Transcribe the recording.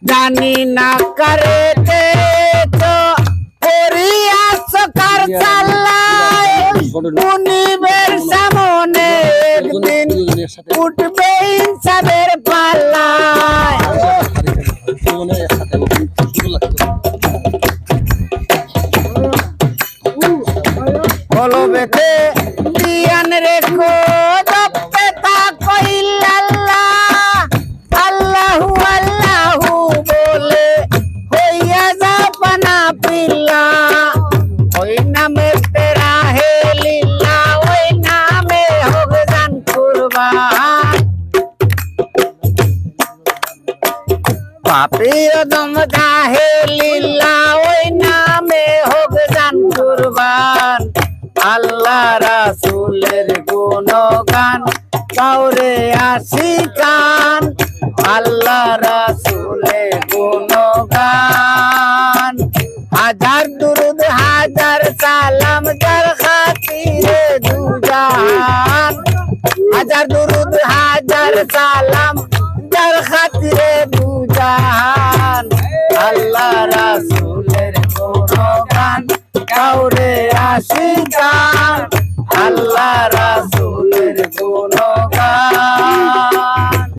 জানি না কারে তো করিয়াছ কার চাল্লায় মুনিবের সামনে একদিন উঠবে ইনসাফের পাল্লায় কলবেতে দিয়ান রেখো জপে তা কইল্লাল্লাহ আল্লাহু আল্লাহু বলে হইয়া যাও পানা পিল্লা ওই নামে তেরা হে লীলা ওই নামে হোক জান কুরবান পাপির দম জাহে লীলা ওই নামে হোক জান কুরবান আল্লাহ রাসূলের গুণগান কাউরে আশিকান আল্লাহ রাসূলের গুণগান হাজার দুরুদ হাজার সালাম যার খাতিরে দুজাহান হাজার দুরুদ হাজার সালাম যার খাতিরে দুজাহান আল্লাহ রাসূলের গুণগান কাউরে আশিকান আল্লাহ রাসূল